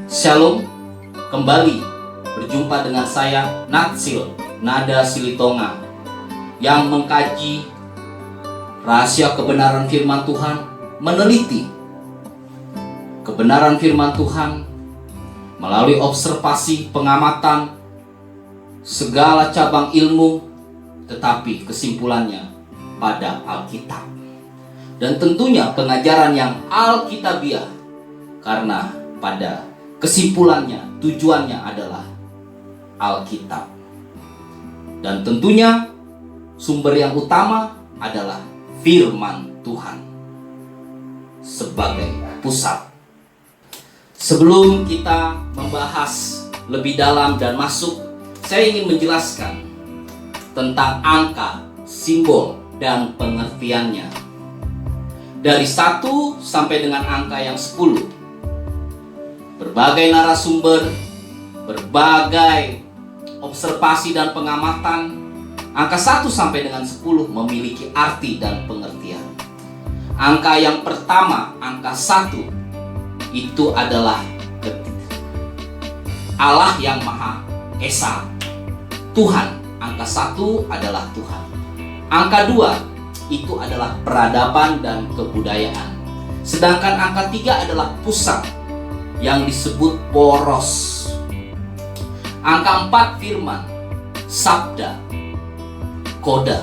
Shalom, kembali berjumpa dengan saya Natsil Nada Silitonga yang mengkaji rahasia kebenaran firman Tuhan, meneliti kebenaran firman Tuhan melalui observasi, pengamatan segala cabang ilmu, tetapi kesimpulannya pada Alkitab. Dan tentunya pengajaran yang Alkitabiah, karena pada kesimpulannya, tujuannya adalah Alkitab. Dan tentunya sumber yang utama adalah firman Tuhan sebagai pusat. Sebelum kita membahas lebih dalam dan masuk, saya ingin menjelaskan tentang angka, simbol, dan pengertiannya. Dari 1 sampai dengan angka yang 10. Berbagai narasumber, berbagai observasi dan pengamatan, angka 1 sampai dengan 10 memiliki arti dan pengertian. Angka yang pertama, angka 1, itu adalah Allah yang Maha Esa, Tuhan. Angka 1 adalah Tuhan. Angka 2 itu adalah peradaban dan kebudayaan. Sedangkan angka 3 adalah pusat yang disebut poros. Angka 4 firman, sabda, koda.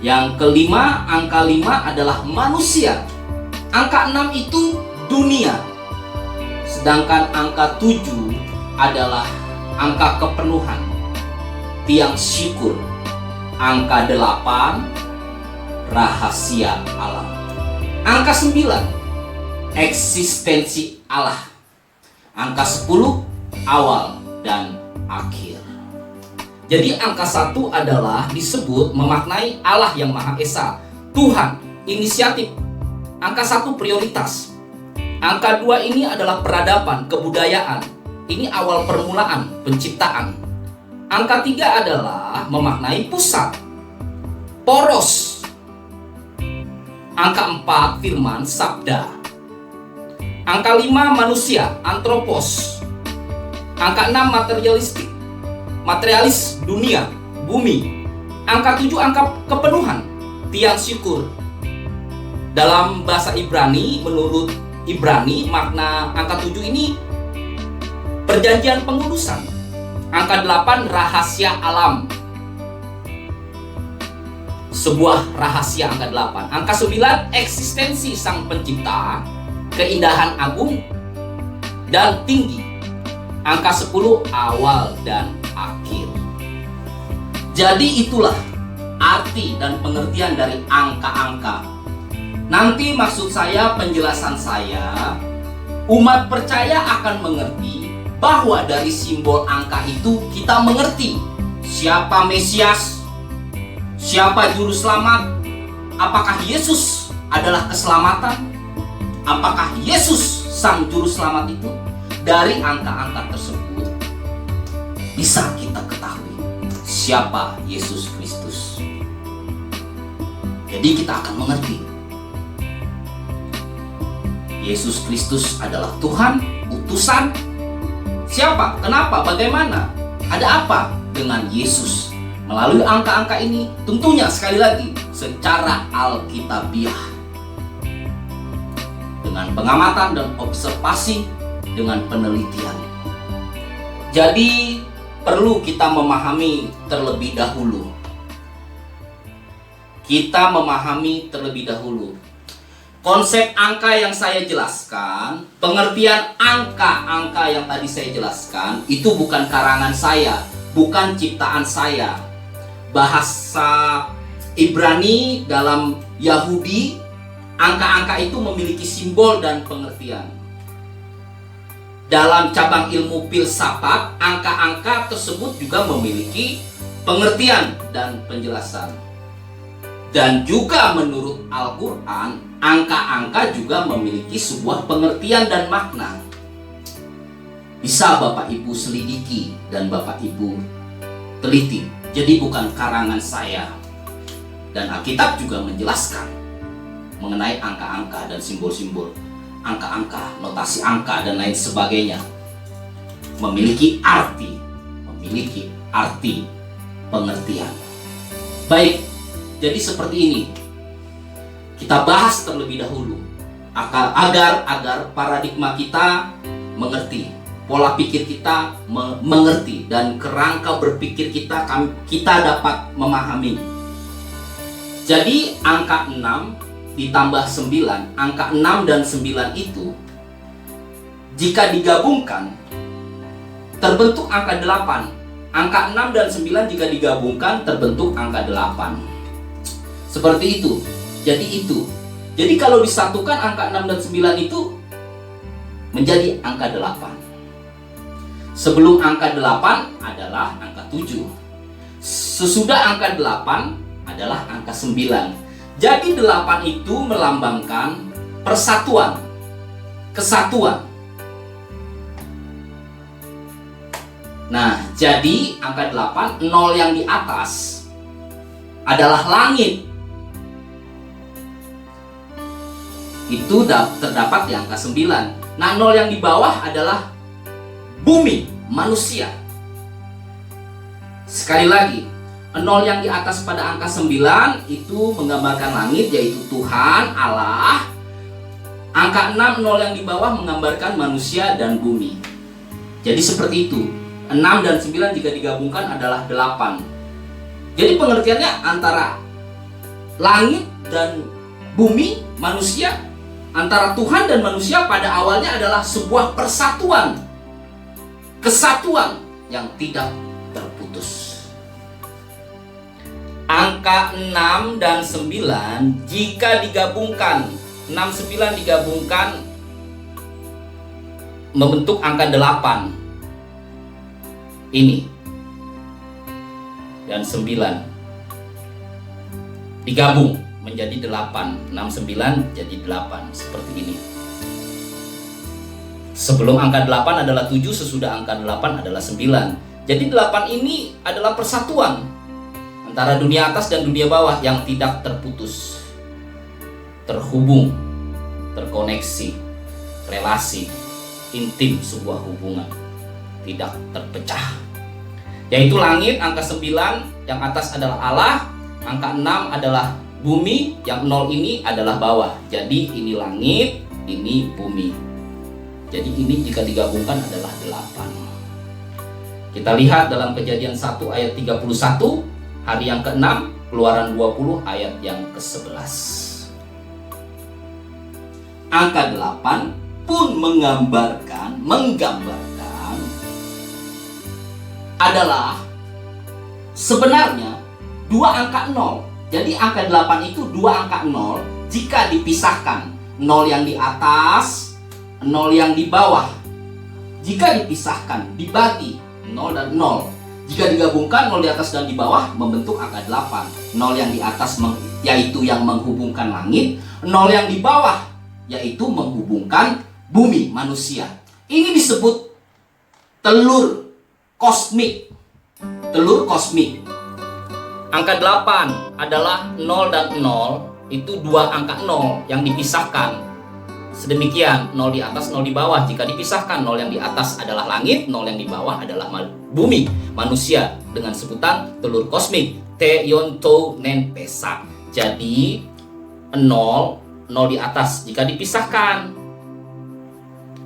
Yang kelima, angka 5 adalah manusia. Angka 6 itu dunia. Sedangkan angka 7 adalah angka kepenuhan, tiang syukur. Angka 8 rahasia alam. Angka 9 eksistensi Allah. Angka 10 awal dan akhir. Jadi angka 1 adalah disebut memaknai Allah yang Maha Esa, Tuhan, inisiatif. Angka 1 prioritas. Angka 2 ini adalah peradaban, kebudayaan. Ini awal permulaan penciptaan. Angka 3 adalah memaknai pusat, poros. Angka 4 firman, sabda. Angka 5 manusia, antropos. Angka 6 materialistik, materialis, dunia, bumi. Angka 7 angka kepenuhan, tiang syukur. Dalam bahasa Ibrani, menurut Ibrani, makna angka 7 ini perjanjian pengudusan. Angka 8 rahasia alam, sebuah rahasia. Angka 8. Angka 9 eksistensi sang pencipta, keindahan agung dan tinggi. Angka 10 awal dan akhir. Jadi itulah arti dan pengertian dari angka-angka. Nanti maksud saya, penjelasan saya, umat percaya akan mengerti bahwa dari simbol angka itu kita mengerti siapa Mesias, siapa Juru Selamat, apakah Yesus adalah keselamatan, apakah Yesus sang Juru Selamat itu. Dari angka-angka tersebut bisa kita ketahui siapa Yesus Kristus. Jadi kita akan mengerti Yesus Kristus adalah Tuhan, utusan. Siapa? Kenapa? Bagaimana? Ada apa dengan Yesus? Melalui angka-angka ini, tentunya sekali lagi secara Alkitabiah, dengan pengamatan dan observasi, dengan penelitian. Jadi perlu kita memahami terlebih dahulu. Kita memahami terlebih dahulu konsep angka yang saya jelaskan, pengertian angka-angka yang tadi saya jelaskan, itu bukan karangan saya, bukan ciptaan saya. Bahasa Ibrani dalam Yahudi, angka-angka itu memiliki simbol dan pengertian. Dalam cabang ilmu filsafat, angka-angka tersebut juga memiliki pengertian dan penjelasan. Dan juga menurut Al-Quran, angka-angka juga memiliki sebuah pengertian dan makna. Bisa Bapak Ibu selidiki dan Bapak Ibu teliti. Jadi bukan karangan saya. Dan Alkitab juga menjelaskan mengenai angka-angka dan simbol-simbol. angka-angka, notasi angka dan lain sebagainya memiliki arti pengertian. Baik, jadi seperti ini. Kita bahas terlebih dahulu agar paradigma kita mengerti, pola pikir kita mengerti, dan kerangka berpikir kita dapat memahami. Jadi angka 6 ditambah 9, angka 6 dan 9 itu jika digabungkan terbentuk angka 8. Angka 6 dan 9 jika digabungkan terbentuk angka 8. Seperti itu. Jadi kalau disatukan angka 6 dan 9 itu menjadi angka 8. Sebelum angka 8 adalah angka 7. Sesudah angka 8 adalah angka 9. Jadi 8 itu melambangkan persatuan, kesatuan. Nah, jadi angka 8, 0 yang di atas adalah langit. Itu terdapat di angka 9. Nah, 0 yang di bawah adalah bumi, manusia. Sekali lagi, 0 yang di atas pada angka 9 itu menggambarkan langit, yaitu Tuhan, Allah. Angka 6, 0 yang di bawah menggambarkan manusia dan bumi. Jadi seperti itu. 6 dan 9 jika digabungkan adalah 8. Jadi pengertiannya antara langit dan bumi, manusia, antara Tuhan dan manusia pada awalnya adalah sebuah persatuan, kesatuan yang tidak terputus. Angka 6 dan 9 jika digabungkan, 6, 9 digabungkan membentuk angka 8. Ini dan 9 digabung menjadi 8. 6, 9 jadi 8. Seperti ini. Sebelum angka 8 adalah 7, sesudah angka 8 adalah 9. Jadi 8 ini adalah persatuan antara dunia atas dan dunia bawah yang tidak terputus, terhubung, terkoneksi, relasi, intim sebuah hubungan, tidak terpecah. Yaitu langit, angka 9, yang atas adalah Allah, angka 6 adalah bumi, yang 0 ini adalah bawah. Jadi ini langit, ini bumi. Jadi ini jika digabungkan adalah 8. Kita lihat dalam Kejadian 1 ayat 31, hari yang ke-6, Keluaran 20 ayat yang ke-11. Angka 8 pun menggambarkan adalah sebenarnya dua angka 0. Jadi angka 8 itu dua angka 0 jika dipisahkan. 0 yang di atas, 0 yang di bawah. Jika dipisahkan, dibagi 0 dan 0. Jika digabungkan 0 di atas dan di bawah membentuk angka 8. 0 yang di atas yaitu yang menghubungkan langit, 0 yang di bawah yaitu menghubungkan bumi, manusia. Ini disebut telur kosmik. Telur kosmik. Angka 8 adalah 0 dan 0, itu dua angka 0 yang dipisahkan. Sedemikian, 0 di atas, 0 di bawah. Jika dipisahkan, 0 yang di atas adalah langit, 0 yang di bawah adalah bumi, manusia, dengan sebutan telur kosmik, Teonto Nen Pesak. Jadi 0 di atas jika dipisahkan.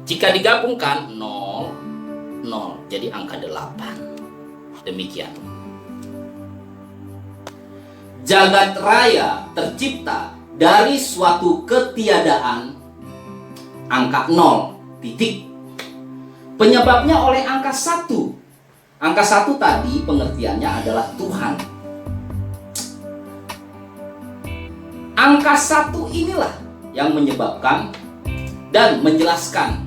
Jika digabungkan 0, jadi angka 8. Demikian. Jagat raya tercipta dari suatu ketiadaan, angka 0, titik. Penyebabnya oleh angka 1. Angka 1 tadi pengertiannya adalah Tuhan. Angka 1 inilah yang menyebabkan dan menjelaskan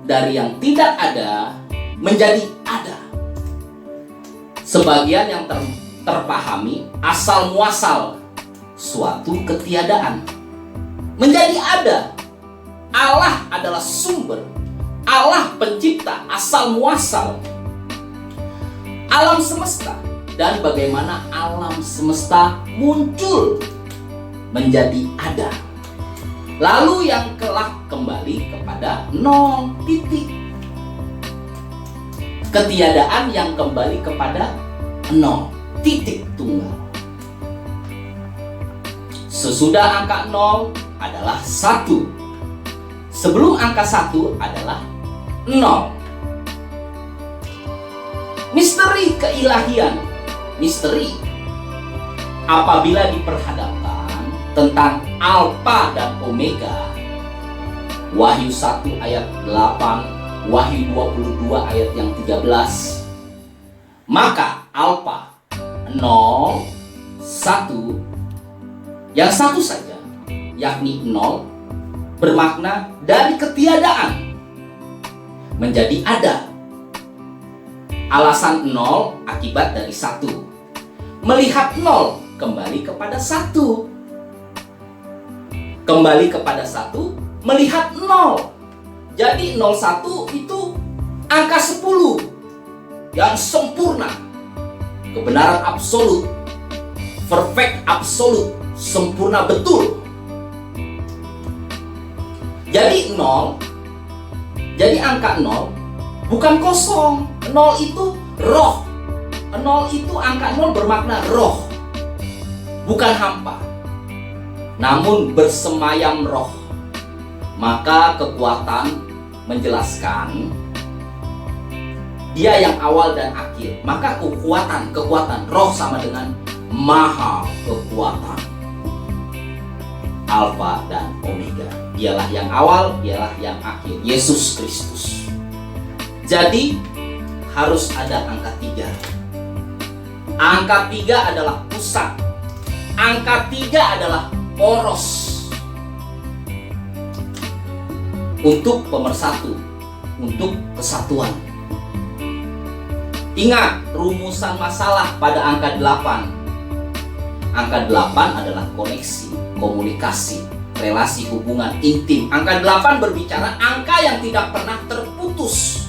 dari yang tidak ada menjadi ada. Sebagian yang terpahami asal muasal suatu ketiadaan menjadi ada. Allah adalah sumber, Allah pencipta, asal muasal alam semesta, dan bagaimana alam semesta muncul menjadi ada. Lalu yang kelak kembali kepada 0 titik. Ketiadaan yang kembali kepada 0 titik tunggal. Sesudah angka 0 adalah 1. Sebelum angka 1 adalah 0. Misteri keilahian. Misteri apabila diperhadapkan tentang Alfa dan Omega. Wahyu 1 ayat 8, Wahyu 22 ayat yang 13. Maka Alfa 0, 1, yang satu saja, yakni 0, bermakna dari ketiadaan menjadi ada. Alasan 0 akibat dari 1. Melihat 0 kembali kepada 1. Kembali kepada 1, melihat 0. Jadi 01 itu angka 10 yang sempurna. Kebenaran absolut, perfect absolut, sempurna betul. Jadi 0, jadi angka 0 bukan kosong. 0 itu roh. 0 itu angka 0 bermakna roh. Bukan hampa, namun bersemayam roh. Maka kekuatan menjelaskan dia yang awal dan akhir. Maka kekuatan roh sama dengan maha kekuatan. Alfa dan Omega. Dialah yang awal, dialah yang akhir. Yesus Kristus. Jadi harus ada angka 3. Angka 3 adalah pusat. Angka 3 adalah poros. Untuk pemersatu, untuk kesatuan. Ingat rumusan masalah pada angka 8. Angka 8 adalah koneksi, komunikasi, relasi, hubungan intim. Angka 8 berbicara angka yang tidak pernah terputus.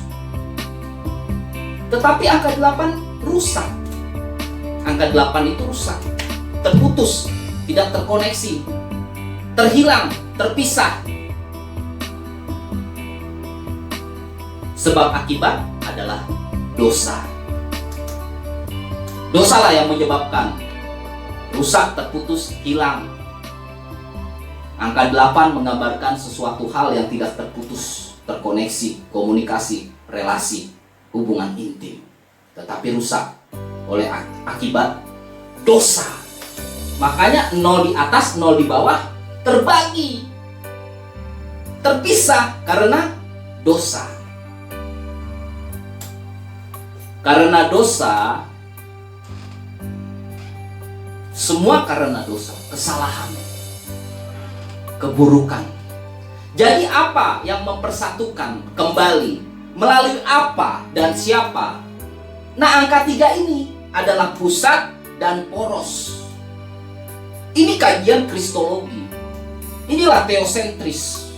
Tetapi angka 8 rusak. Angka 8 itu rusak, terputus, tidak terkoneksi, terhilang, terpisah. Sebab akibat adalah dosa. Dosalah yang menyebabkan rusak, terputus, hilang. Angka 8 menggambarkan sesuatu hal yang tidak terputus, terkoneksi, komunikasi, relasi, hubungan intim, tetapi rusak oleh akibat dosa. Makanya 0 di atas, 0 di bawah terbagi, terpisah karena dosa. Karena dosa, semua karena dosa, kesalahan, keburukan. Jadi apa yang mempersatukan kembali? Melalui apa dan siapa? Nah, angka 3 ini adalah pusat dan poros. Ini kajian kristologi. Inilah teosentris.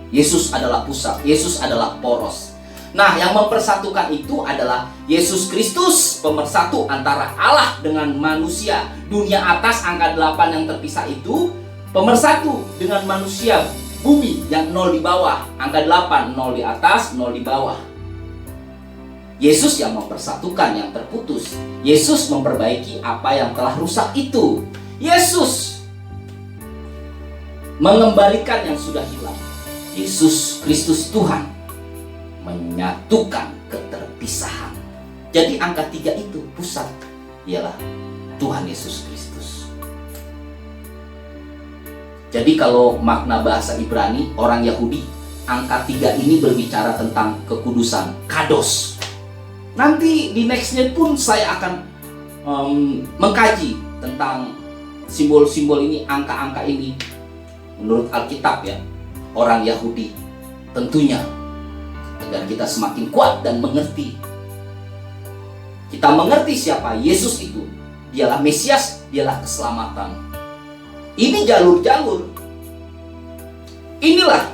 Yesus adalah pusat, Yesus adalah poros. Nah, yang mempersatukan itu adalah Yesus Kristus, pemersatu antara Allah dengan manusia. Dunia atas angka 8 yang terpisah itu pemersatu dengan manusia bumi yang 0 di bawah. Angka 8, 0 di atas, 0 di bawah. Yesus yang mempersatukan yang terputus. Yesus memperbaiki apa yang telah rusak itu. Yesus mengembalikan yang sudah hilang. Yesus Kristus Tuhan menyatukan keterpisahan. Jadi angka 3 itu pusat ialah Tuhan Yesus Kristus. Jadi kalau makna bahasa Ibrani orang Yahudi, angka 3 ini berbicara tentang kekudusan, kados. Nanti di nextnya pun saya akan mengkaji tentang simbol-simbol ini, angka-angka ini menurut Alkitab ya, orang Yahudi tentunya, agar kita semakin kuat dan mengerti. Kita mengerti siapa Yesus itu. Dialah Mesias, dialah keselamatan. Ini jalur-jalur. Inilah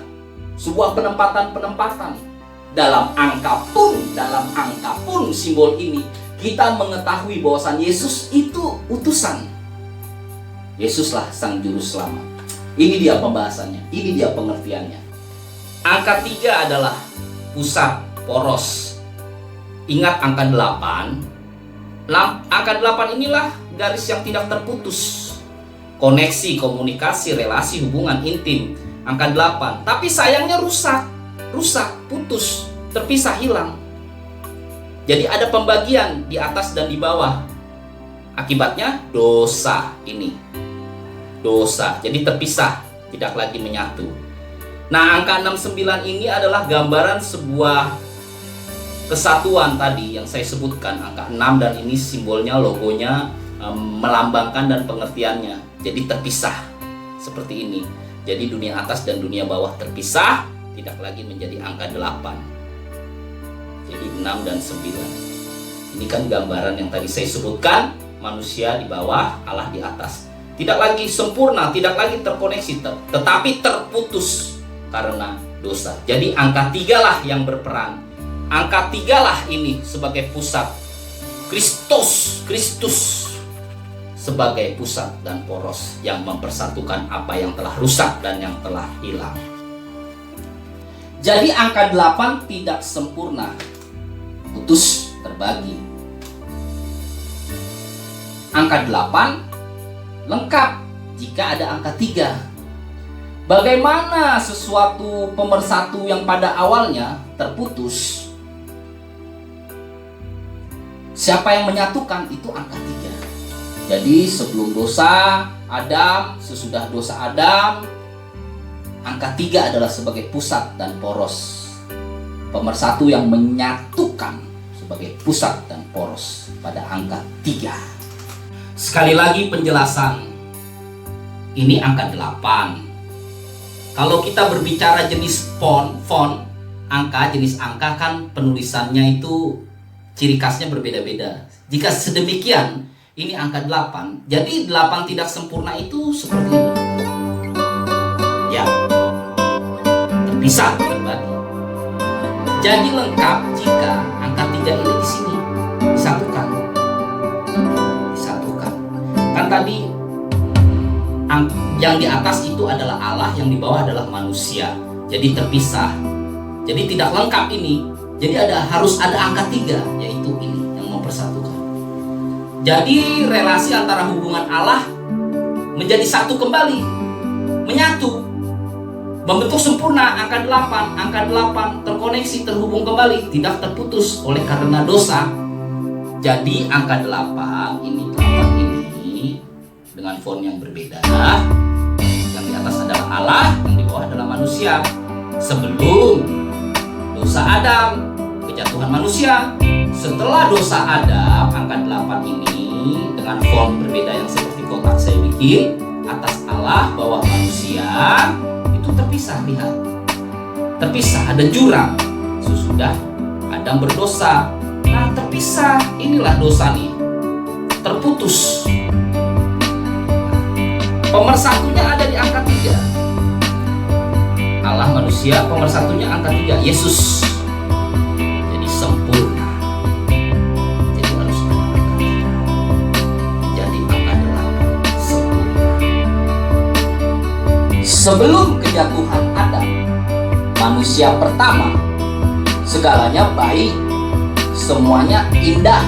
sebuah penempatan-penempatan. Dalam angka pun simbol ini kita mengetahui bahwasan Yesus itu utusan. Yesuslah sang juru selamat. Ini dia pembahasannya, ini dia pengertiannya. Angka 3 adalah pusat poros. Ingat angka 8. Angka 8 inilah garis yang tidak terputus. Koneksi, komunikasi, relasi, hubungan intim. Angka 8. Tapi sayangnya rusak, putus, terpisah, hilang. Jadi ada pembagian di atas dan di bawah. Akibatnya dosa ini. Dosa, jadi terpisah, tidak lagi menyatu. Nah, angka 69 ini adalah gambaran sebuah kesatuan tadi yang saya sebutkan. Angka 6 dan ini simbolnya, logonya, melambangkan dan pengertiannya. Jadi terpisah, seperti ini. Jadi dunia atas dan dunia bawah terpisah, tidak lagi menjadi angka 8. Jadi 6 dan 9. Ini kan gambaran yang tadi saya sebutkan, manusia di bawah, Allah di atas. Tidak lagi sempurna, tidak lagi terkoneksi, tetapi terputus karena dosa. Jadi angka 3 lah yang berperan. Angka 3 lah ini sebagai pusat. Kristus sebagai pusat dan poros yang mempersatukan apa yang telah rusak dan yang telah hilang. Jadi angka 8 tidak sempurna, putus, terbagi. Angka 8 lengkap jika ada angka 3. Bagaimana sesuatu pemersatu yang pada awalnya terputus? Siapa yang menyatukan? Itu angka 3. Jadi sebelum dosa Adam, sesudah dosa Adam, angka 3 adalah sebagai pusat dan poros. Pemersatu yang menyatukan sebagai pusat dan poros pada angka 3. Sekali lagi penjelasan. Ini angka 8. Kalau kita berbicara jenis font, jenis angka kan penulisannya itu ciri khasnya berbeda-beda. Jika sedemikian, ini angka 8. Jadi 8 tidak sempurna itu seperti ini. Ya. Terpisah, terbagi. Jadi lengkap jika angka 3 ini di sini disatukan. Kan tadi yang di atas itu adalah Allah, yang di bawah adalah manusia. Jadi terpisah. Jadi tidak lengkap ini. Jadi harus ada angka 3, yaitu ini yang mempersatukan. Jadi relasi antara hubungan Allah menjadi satu kembali, menyatu, membentuk sempurna angka 8. Angka 8 terkoneksi, terhubung kembali, tidak terputus oleh karena dosa. Jadi angka 8 ini dengan font yang berbeda. Yang di atas adalah Allah, yang di bawah adalah manusia. Sebelum dosa Adam, kejatuhan manusia. Setelah dosa Adam, angka 8 ini dengan font berbeda yang seperti kotak saya bikin. Atas Allah, bawah manusia, itu terpisah, lihat. Terpisah, ada jurang. Sesudah Adam berdosa, nah terpisah, inilah dosa nih. Terputus. Pemersatunya ada di angka 3. Allah manusia, pemersatunya angka 3, Yesus. Jadi sempurna. Jadi harus ada angka 3. Jadi angka 8 sempurna. Sebelum kejatuhan Adam, manusia pertama, segalanya baik, semuanya indah,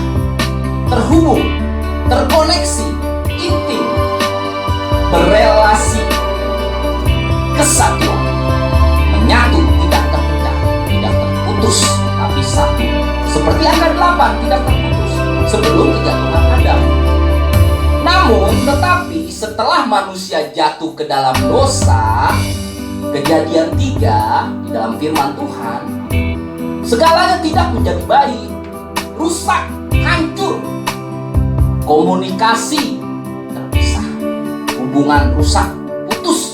terhubung, terkoneksi, intim, berelasi, kesatuan, menyatu, tidak terpecah, tidak terputus, tapi satu. Seperti angka 8 tidak terputus sebelum kejatuhan Adam. Namun, tetapi setelah manusia jatuh ke dalam dosa, Kejadian 3 di dalam firman Tuhan, segalanya tidak menjadi baik, rusak, hancur, komunikasi terpisah, hubungan rusak, putus,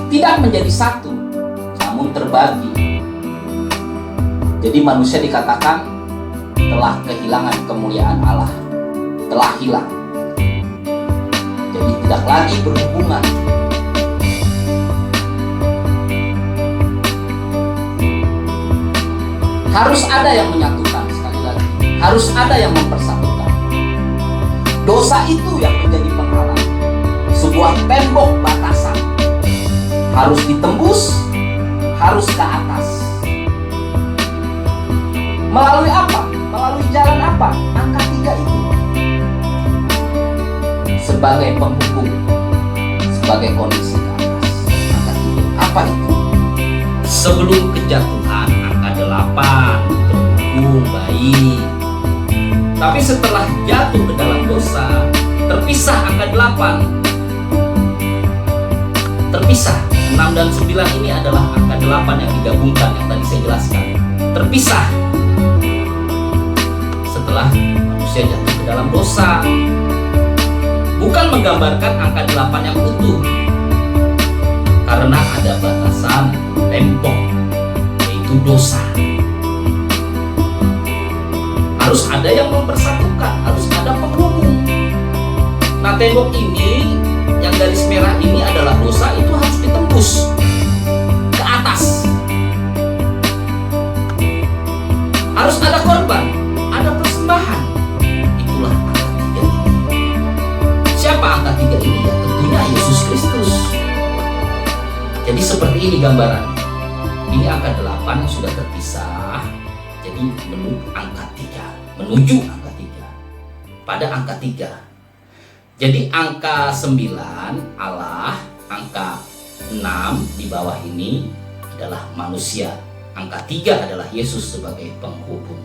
tidak menjadi satu, namun terbagi. Jadi manusia dikatakan telah kehilangan kemuliaan Allah, telah hilang. Jadi tidak lagi berhubungan. Harus ada yang menyatukan, sekali lagi. Harus ada yang mempersatukan. Dosa itu yang menjadi penghalang. Sebuah sebuah tembok batasan. Harus ditembus, harus ke atas. Melalui apa? Melalui jalan apa? Angka 3 itu. Sebagai penghubung, sebagai kondisi ke atas. Angka 3. Apa itu? Sebelum kejatuhan, angka 8 terhubung baik. Tapi setelah jatuh ke dalam dosa, terpisah angka 8. Terpisah. 6 dan 9 ini adalah angka 8 yang digabungkan, yang tadi saya jelaskan. Terpisah. Setelah manusia jatuh ke dalam dosa, bukan menggambarkan angka 8 yang utuh, karena ada batasan tembok, yaitu dosa. Harus ada yang mempersatukan, harus ada penghubung. Nah, tembok ini yang garis merah ini adalah dosa, itu harus ditembus ke atas. Harus ada korban, ada persembahan. Itulah angka 3 ini. Siapa angka 3 ini? Ya tentunya Yesus Kristus. Jadi seperti ini gambaran. Ini angka 8 yang sudah terpisah. Jadi menuju angka 3. Pada angka 3. Jadi angka 9 Allah, angka 6 di bawah ini adalah manusia. Angka 3 adalah Yesus sebagai penghubung.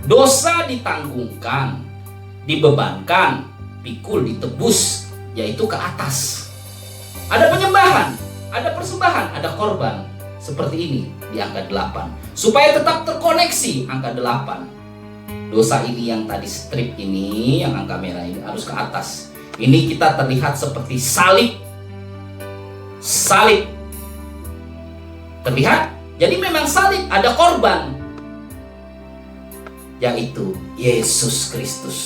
Dosa ditanggungkan, dibebankan, pikul ditebus, yaitu ke atas. Ada penyembahan, ada persembahan, ada korban. Seperti ini di angka 8. Supaya tetap terkoneksi angka 8. Dosa ini yang tadi strip ini, yang angka merah ini harus ke atas. Ini kita terlihat seperti salib. Salib. Terlihat? Jadi memang salib, ada korban. Yaitu Yesus Kristus.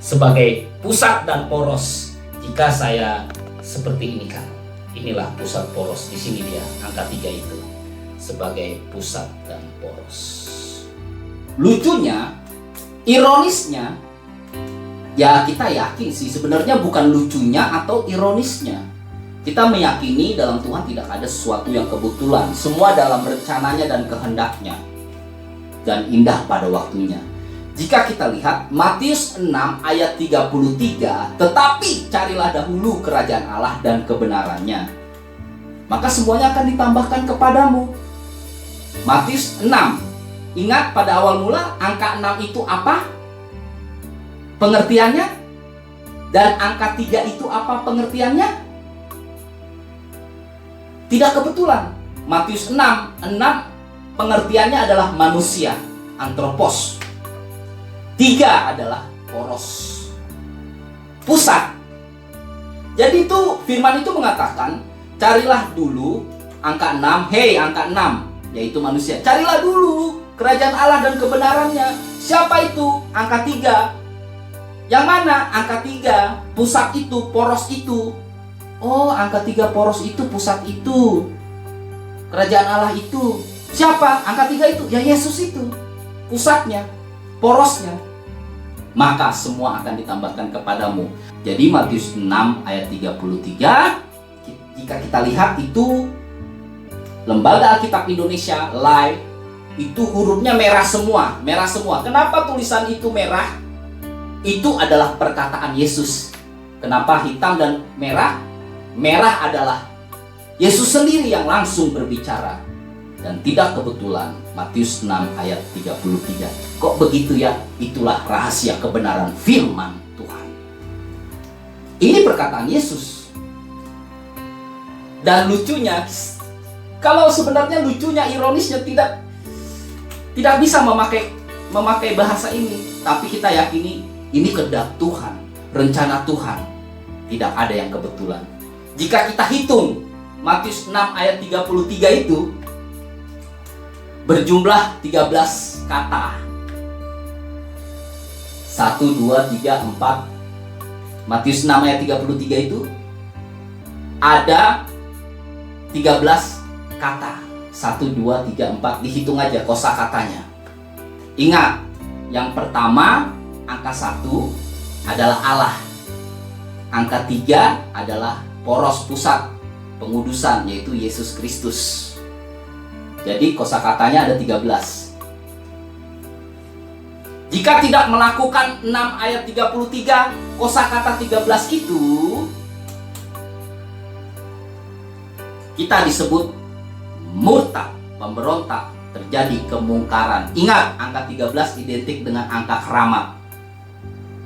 Sebagai pusat dan poros. Jika saya seperti ini kan. Inilah pusat poros. Di sini dia, angka 3 itu. Sebagai pusat dan poros. Lucunya, ironisnya, ya kita yakin sih sebenarnya bukan lucunya atau ironisnya. Kita meyakini dalam Tuhan tidak ada sesuatu yang kebetulan. Semua dalam rencananya dan kehendaknya. Dan indah pada waktunya. Jika kita lihat Matius 6 ayat 33, tetapi carilah dahulu kerajaan Allah dan kebenarannya, maka semuanya akan ditambahkan kepadamu. Matius 6. Ingat pada awal mula angka 6 itu apa pengertiannya? Dan angka 3 itu apa pengertiannya? Tidak kebetulan. Matius 6 pengertiannya adalah manusia, antropos. 3 adalah poros, pusat. Jadi itu firman itu mengatakan, carilah dulu angka 6, hei angka 6, yaitu manusia. Carilah dulu kerajaan Allah dan kebenarannya. Siapa itu? Angka 3. Yang mana? Angka 3, pusat itu, poros itu. Oh, angka 3 poros itu, pusat itu. Kerajaan Allah itu. Siapa? Angka 3 itu. Ya Yesus itu. Pusatnya, porosnya. Maka semua akan ditambahkan kepadamu. Jadi Matius 6 ayat 33, jika kita lihat itu Lembaga Alkitab Indonesia Live, itu hurufnya merah semua, merah semua. Kenapa tulisan itu merah? Itu adalah perkataan Yesus. Kenapa hitam dan merah? Merah adalah Yesus sendiri yang langsung berbicara. Dan tidak kebetulan Matius 6 ayat 33. Kok begitu ya? Itulah rahasia kebenaran firman Tuhan. Ini perkataan Yesus. Dan lucunya, kalau sebenarnya lucunya, ironisnya tidak bisa memakai bahasa ini, tapi kita yakini ini kehendak Tuhan, rencana Tuhan. Tidak ada yang kebetulan. Jika kita hitung Matius 6 ayat 33 itu berjumlah 13 kata. 1, 2, 3, 4. Matius 6 ayat 33 itu ada 13 kata. 1, 2, 3, 4. Dihitung aja kosakatanya. Ingat, yang pertama angka 1 adalah Allah. Angka 3 adalah poros pusat pengudusan, yaitu Yesus Kristus. Jadi kosakatanya ada 13. Jika tidak melakukan 6 ayat 33, kosakata 13 itu kita disebut murtad, pemberontak, terjadi kemungkaran. Ingat, angka 13 identik dengan angka keramat.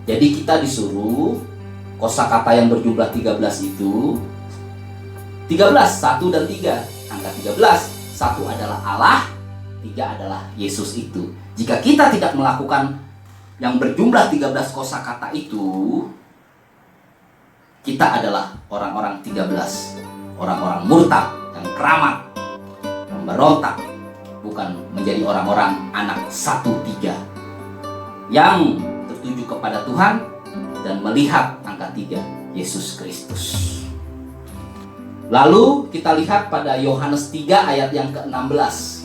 Jadi kita disuruh kosakata yang berjumlah 13 itu 13, 1 dan 3. Angka 13, 1 adalah Allah, 3 adalah Yesus itu. Jika kita tidak melakukan yang berjumlah 13 kosakata itu, kita adalah orang-orang 13, orang-orang murtad dan keramat, memberontak, bukan menjadi orang-orang anak 1-3 yang tertuju kepada Tuhan dan melihat angka 3, Yesus Kristus. Lalu kita lihat pada Yohanes 3 ayat yang ke-16.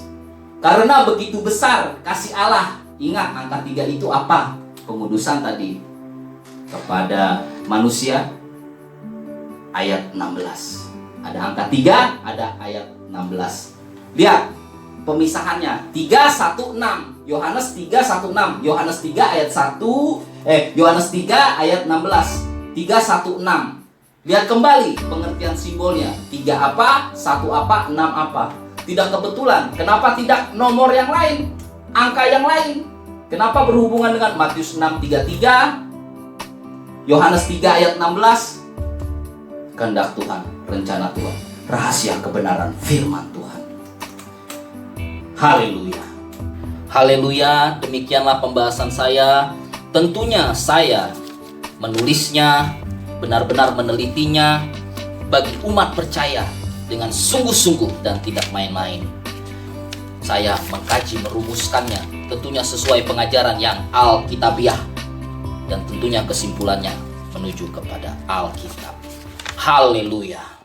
Karena begitu besar kasih Allah. Ingat, angka 3 itu apa? Pengudusan tadi kepada manusia. Ayat 16. Ada angka 3, ada ayat 16. Lihat pemisahannya. 3:1-6. Yohanes 3:1-6. Yohanes 3 ayat 1. Yohanes 3 ayat 16. 3:1-6. Lihat kembali pengertian simbolnya. 3 apa? 1 apa? 6 apa? Tidak kebetulan. Kenapa tidak nomor yang lain? Angka yang lain. Kenapa berhubungan dengan Matius 6:33? Yohanes 3 ayat 16. Kehendak Tuhan, rencana Tuhan, rahasia kebenaran firman Tuhan. Haleluya. Haleluya, demikianlah pembahasan saya. Tentunya saya menulisnya, benar-benar menelitinya bagi umat percaya dengan sungguh-sungguh dan tidak main-main. Saya mengkaji, merumuskannya, tentunya sesuai pengajaran yang Alkitabiah, dan tentunya kesimpulannya menuju kepada Alkitab. Haleluya.